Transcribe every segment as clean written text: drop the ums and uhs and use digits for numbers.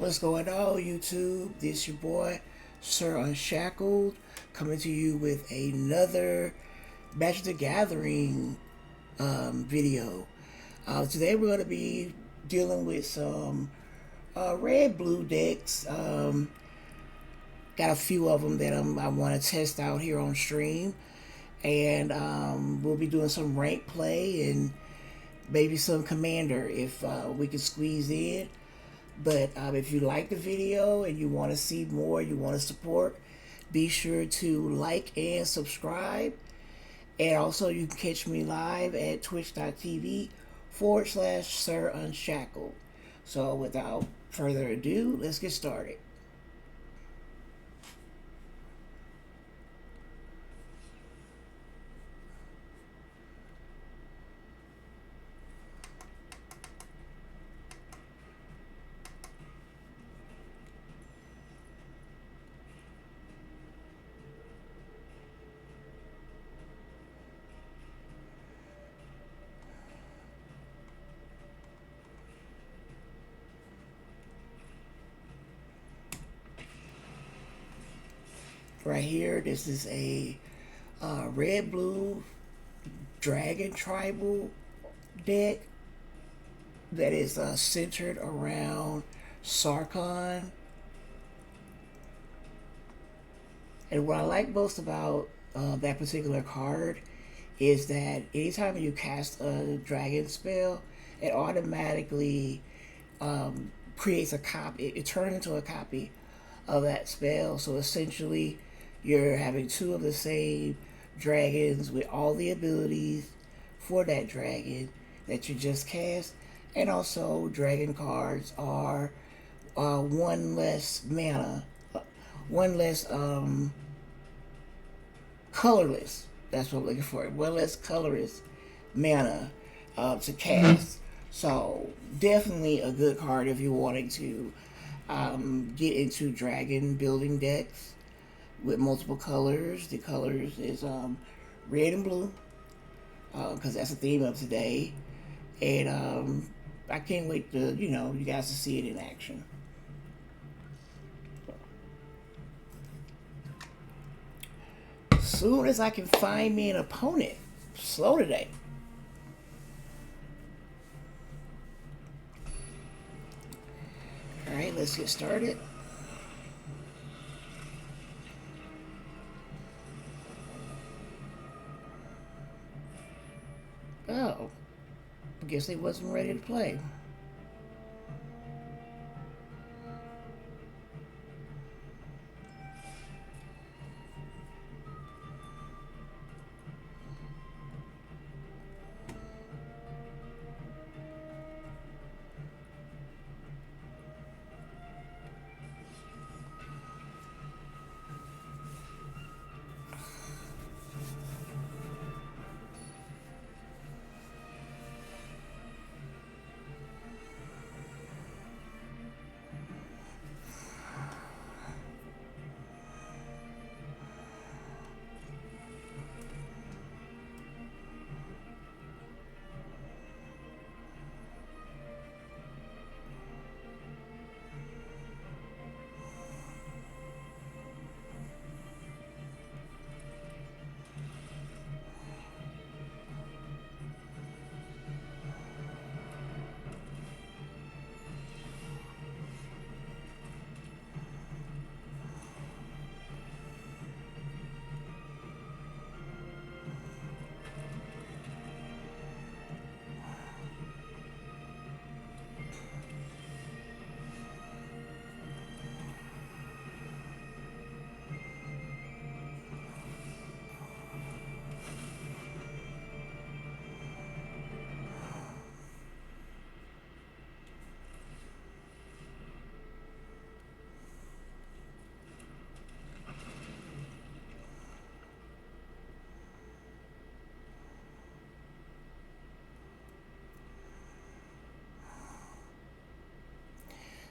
What's going on, YouTube? This your boy, Sir Unshackled, coming to you with another Magic the Gathering video. Today we're going to be dealing with some red-blue decks. Got a few of them that I want to test out here on stream. And we'll be doing some rank play and maybe some commander if we can squeeze in. But if you like the video and you want to see more, you want to support, be sure to like and subscribe. And also you can catch me live at twitch.tv/Sir Unshackled. So without further ado, let's get started. Right here, this is a red-blue dragon tribal deck that is centered around Sarkhan. And what I like most about that particular card is that anytime you cast a dragon spell, it automatically creates a copy. It turns into a copy of that spell. So essentially, you're having two of the same dragons with all the abilities for that dragon that you just cast. And also, dragon cards are one less mana, one less colorless. That's what I'm looking for. One less colorless mana to cast. So definitely a good card if you're wanting to get into dragon building decks with multiple colors. The colors is red and blue because that's the theme of today. And I can't wait to, you guys to see it in action. Soon as I can find me an opponent. Slow today. Alright, let's get started. Oh, I guess they wasn't ready to play.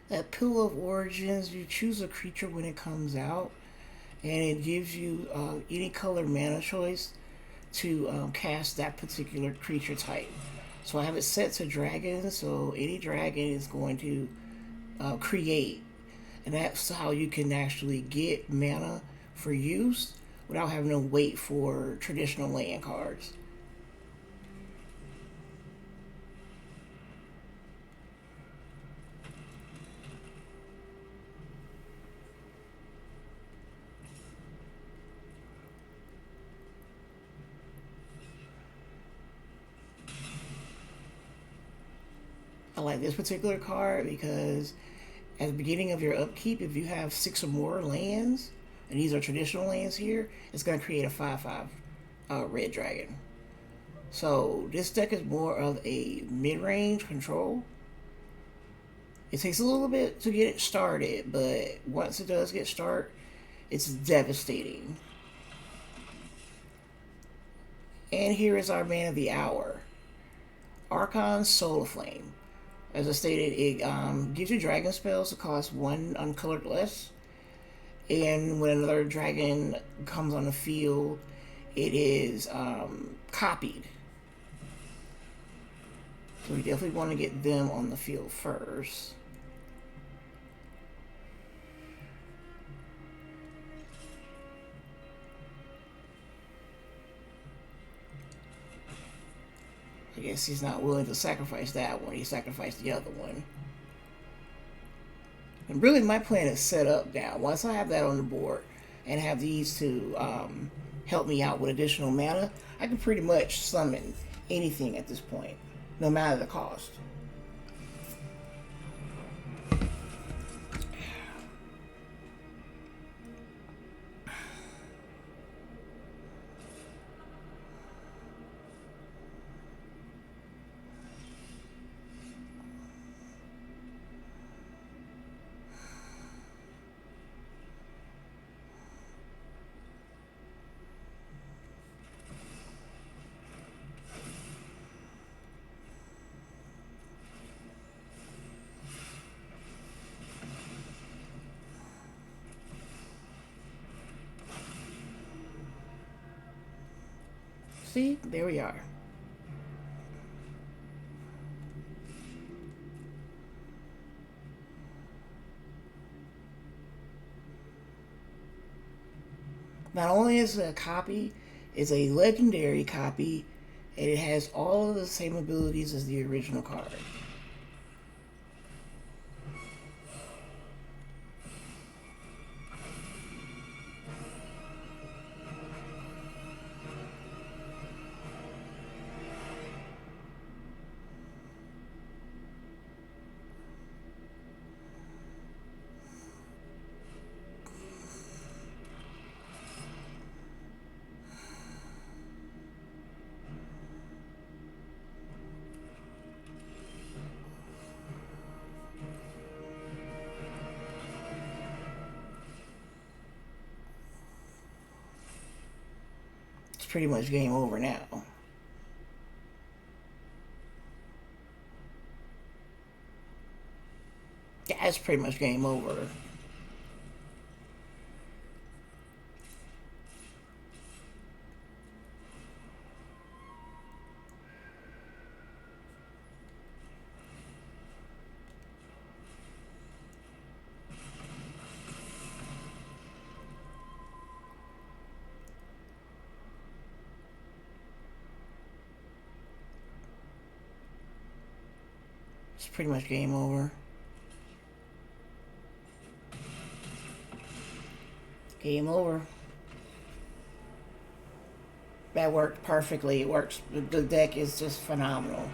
At Pool of Origins, you choose a creature when it comes out, and it gives you any color mana choice to cast that particular creature type. So I have it set to dragon, so any dragon is going to create. And that's how you can actually get mana for use without having to wait for traditional land cards. I like this particular card because at the beginning of your upkeep, if you have 6 or more lands, and these are traditional lands here, it's going to create a 5/5 red dragon. So this deck is more of a mid-range control. It takes a little bit to get it started, but once it does get started, it's devastating. And here is our man of the hour, Sarkhan Soul Aflame. As I stated, it gives you dragon spells that cost 1 uncolored less. And when another dragon comes on the field, it is copied. So we definitely want to get them on the field first. I guess he's not willing to sacrifice that one. He sacrificed the other one. And really my plan is set up now. Once I have that on the board and have these to help me out with additional mana, I can pretty much summon anything at this point, no matter the cost. See, there we are. Not only is it a copy, it's a legendary copy, and it has all of the same abilities as the original card. Pretty much game over now. Yeah, it's pretty much game over. It's pretty much game over. Game over. That worked perfectly. It works. The deck is just phenomenal.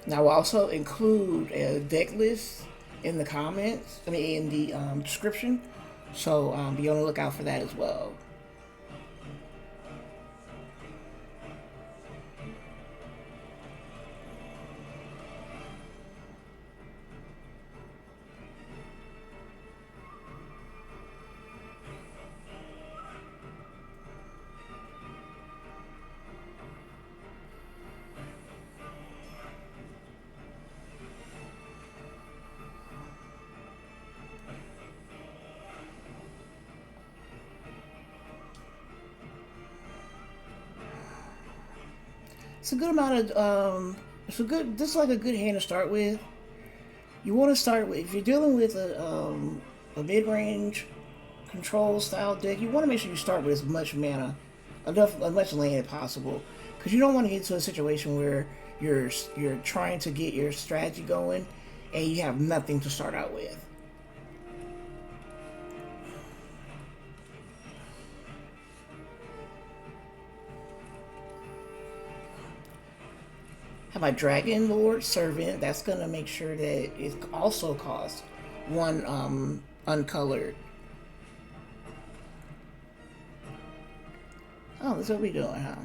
Now, I'll also include a deck list in the comments, in the description, so be on the lookout for that as well. it's a good amount of this is like a good hand to start with. You want to start with, if you're dealing with a mid-range control style deck, you want to make sure you start with as much mana, as much land as possible, because you don't want to get into a situation where you're trying to get your strategy going and you have nothing to start out with. Have my Dragonlord Servant. That's gonna make sure that it also costs one uncolored. Oh, that's what we doing, huh?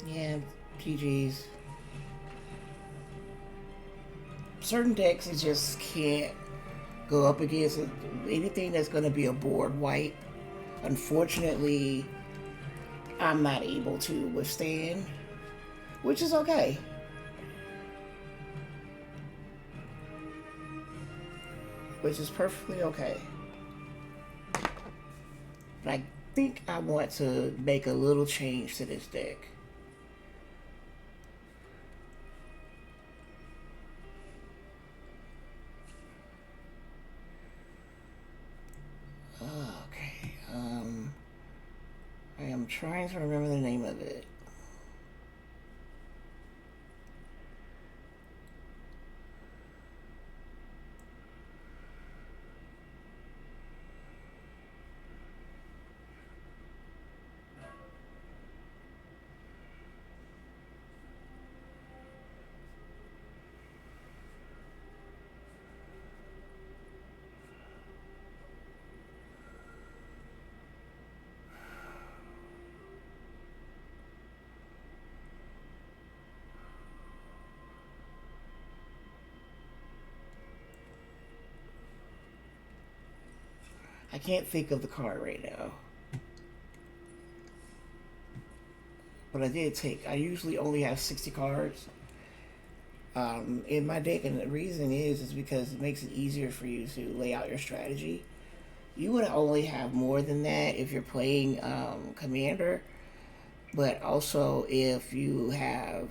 Yeah, GG's. Certain decks, it just can't go up against anything that's going to be a board wipe. Unfortunately, I'm not able to withstand, which is okay. Which is perfectly okay. But I think I want to make a little change to this deck. I'm trying to remember the name of it. I can't think of the card right now. But I usually only have 60 cards in my deck, and the reason is because it makes it easier for you to lay out your strategy. You would only have more than that if you're playing Commander, but also if you have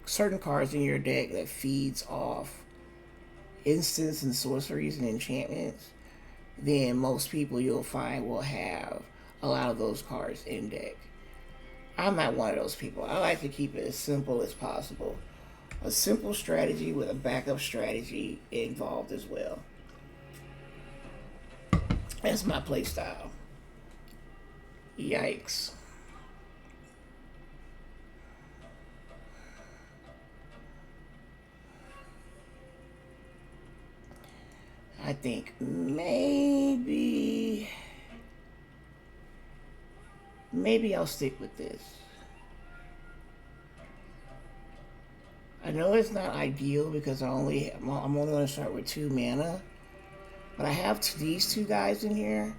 certain cards in your deck that feeds off instants and sorceries and enchantments. then most people you'll find will have a lot of those cards in deck. I'm not one of those people. I like to keep it as simple as possible. A simple strategy with a backup strategy involved as well. That's my play style. Yikes. I think maybe I'll stick with this. I know it's not ideal because I'm only going to start with 2 mana, but I have these 2 guys in here,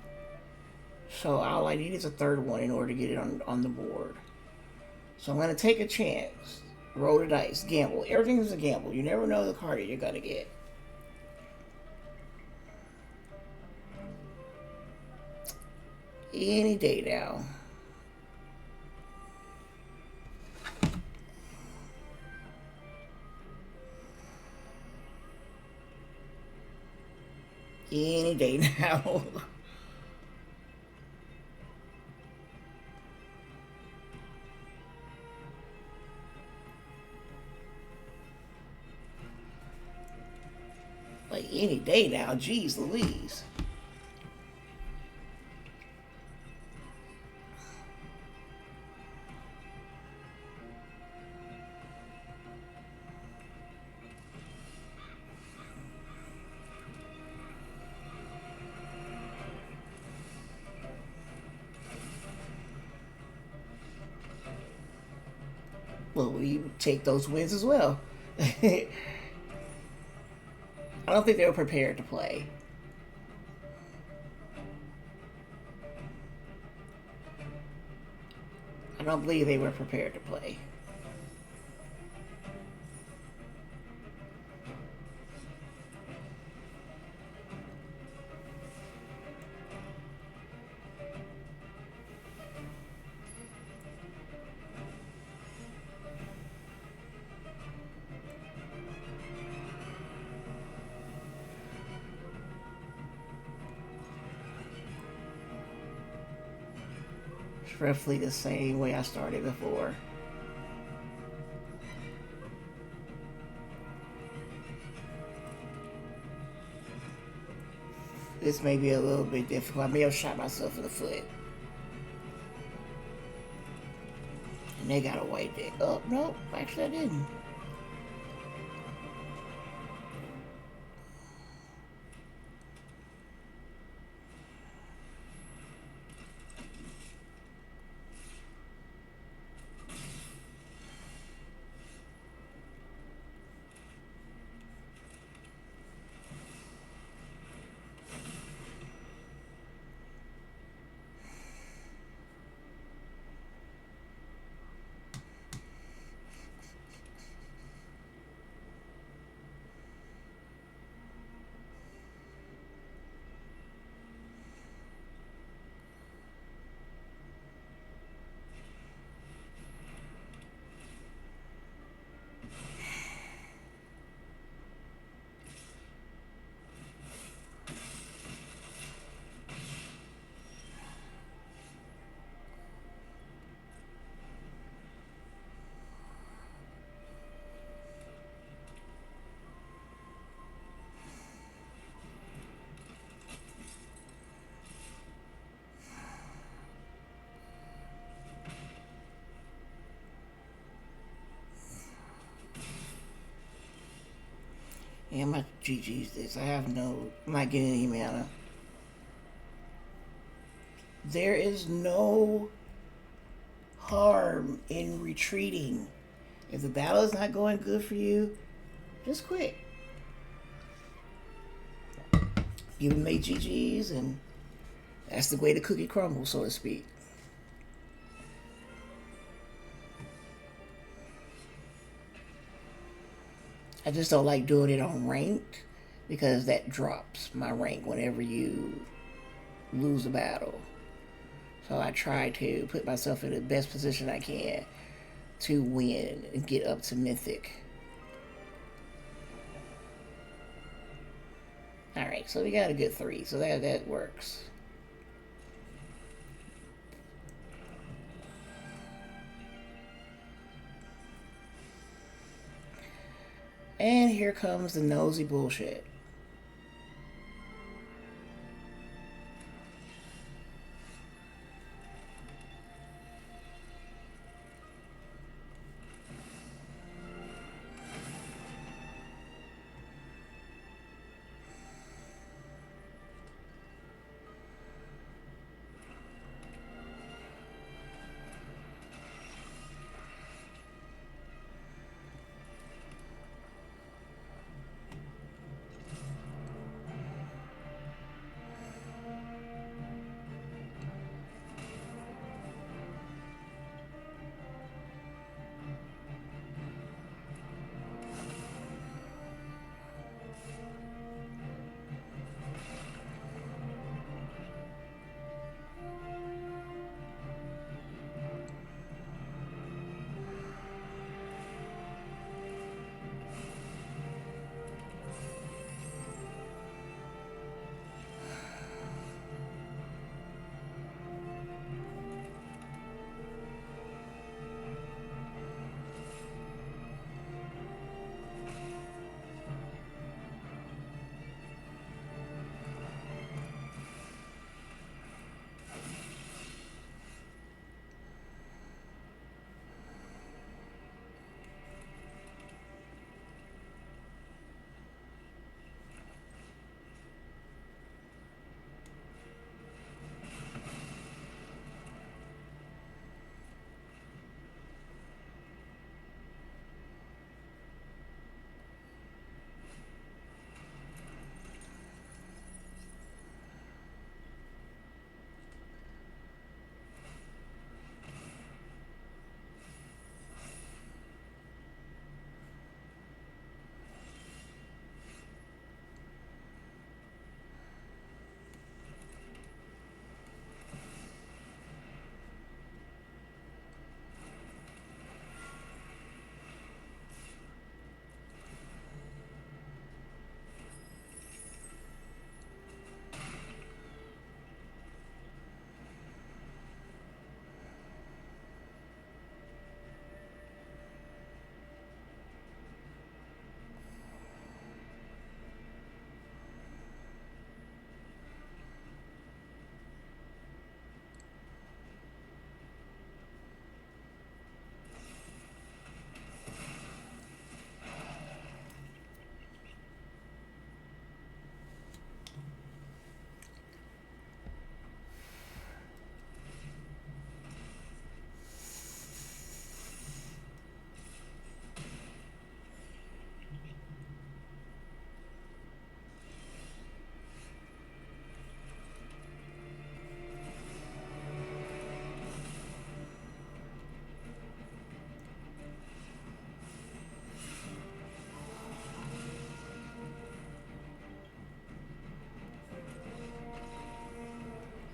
so all I need is a 3rd one in order to get it on the board. So I'm going to take a chance, roll the dice, gamble. Everything is a gamble. You never know the card that you're going to get. Any day now. Any day now. Like any day now. Jeez Louise. Well, we take those wins as well. I don't think they were prepared to play. I don't believe they were prepared to play. Roughly the same way I started before. This may be a little bit difficult. I may have shot myself in the foot. And they got a white deck. Oh, no, actually I didn't. Yeah, I'm not GG's this. I'm not getting any mana. There is no harm in retreating. If the battle is not going good for you, just quit. Give them a GG's, and that's the way the cookie crumbles, so to speak. I just don't like doing it on ranked because that drops my rank whenever you lose a battle. So I try to put myself in the best position I can to win and get up to Mythic. Alright. Alright, so we got a good 3, so that works. And here comes the nosy bullshit.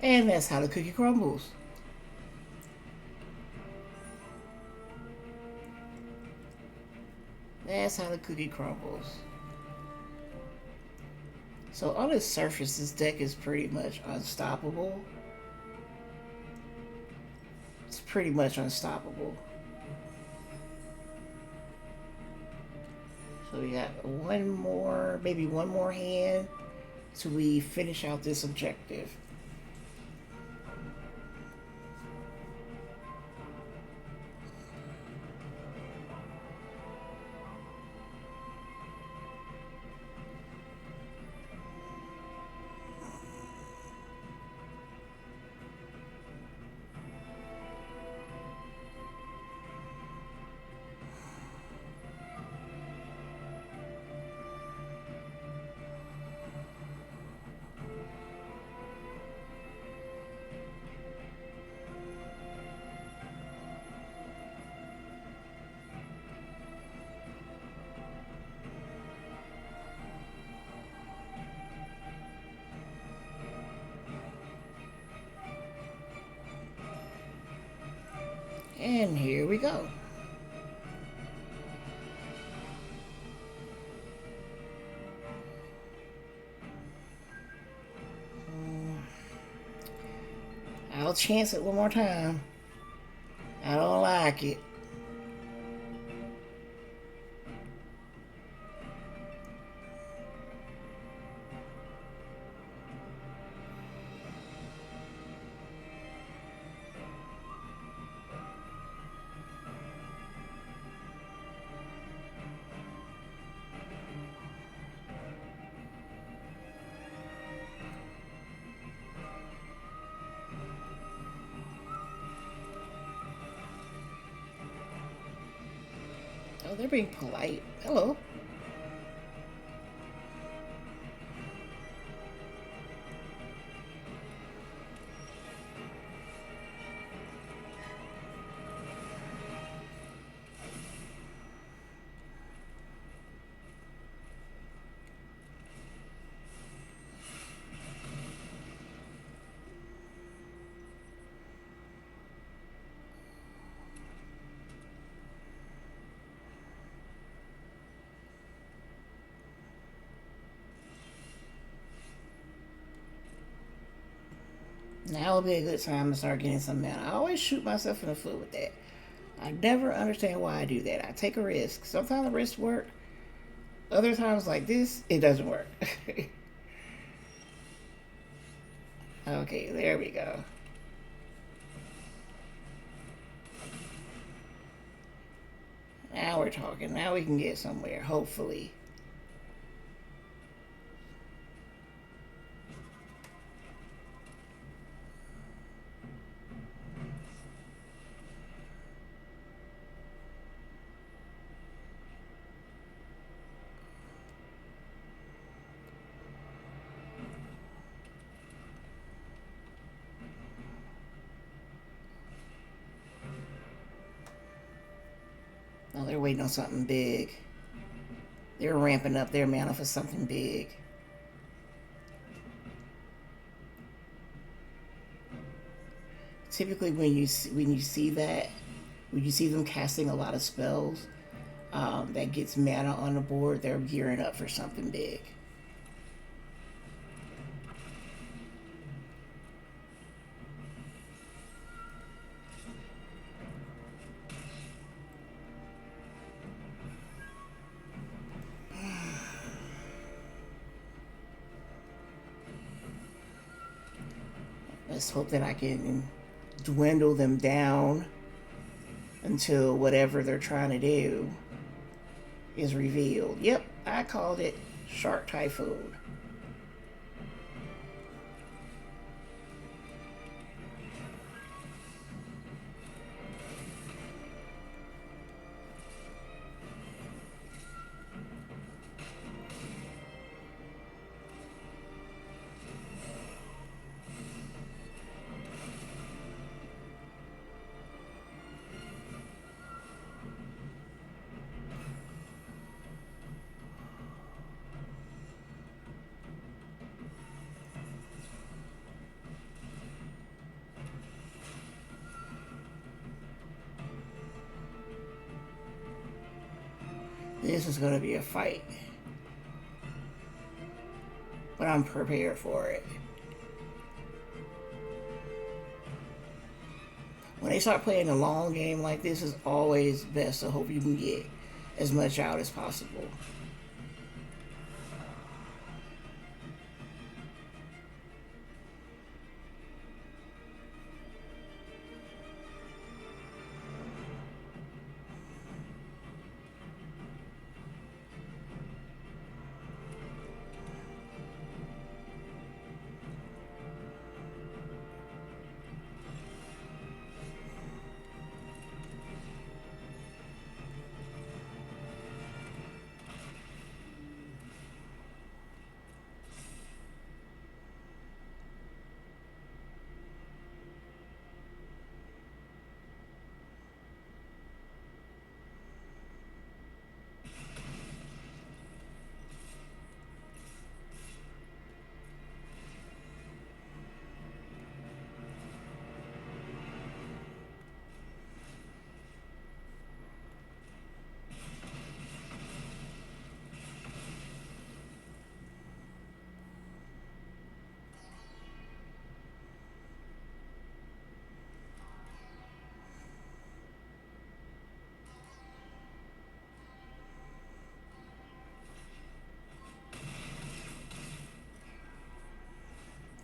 And that's how the cookie crumbles. That's how the cookie crumbles. So on its surface, this deck is pretty much unstoppable. It's pretty much unstoppable. So we got one more, maybe one more hand till we finish out this objective. And here we go. I'll chance it one more time. I don't like it. Oh, they're being polite. Hello. Now would be a good time to start getting some mana. I always shoot myself in the foot with that. I never understand why I do that. I take a risk. Sometimes the risks work. Other times like this, it doesn't work. Okay, there we go. Now we're talking. Now we can get somewhere, hopefully. Oh, they're waiting on something big. They're ramping up their mana for something big. Typically, when you see them casting a lot of spells that gets mana on the board, they're gearing up for something big. Let's hope that I can dwindle them down until whatever they're trying to do is revealed. Yep, I called it. Shark Typhoon. This is going to be a fight. But I'm prepared for it. When they start playing a long game like this, it's always best to hope you can get as much out as possible.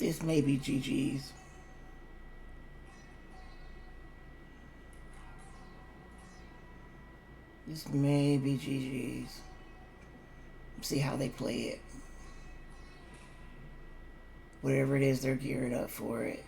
This may be GG's. This may be GG's. See how they play it. Whatever it is, they're geared up for it.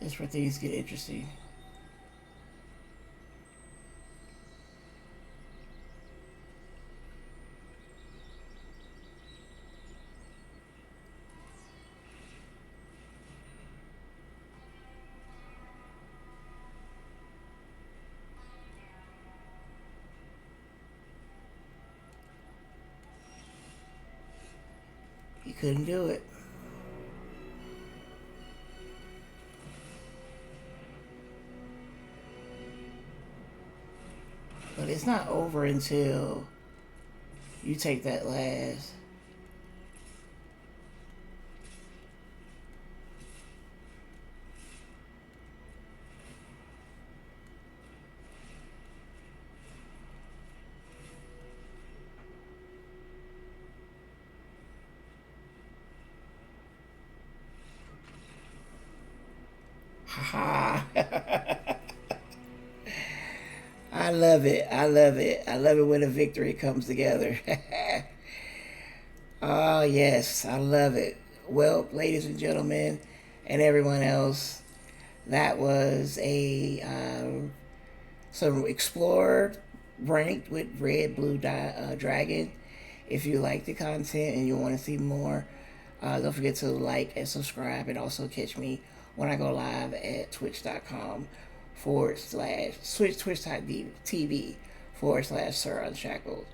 That's where things get interesting. You couldn't do it. But it's not over until you take that last. Ha ha. I love it. I love it. I love it when a victory comes together. Oh, yes. I love it. Well, ladies and gentlemen, and everyone else, that was a some Explorer ranked with Red Blue Dragon. If you like the content and you want to see more, don't forget to like and subscribe, and also catch me when I go live at twitch.com twitch.tv/Sir Unshackled.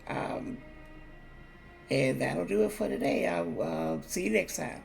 And that'll do it for today. I'll see you next time.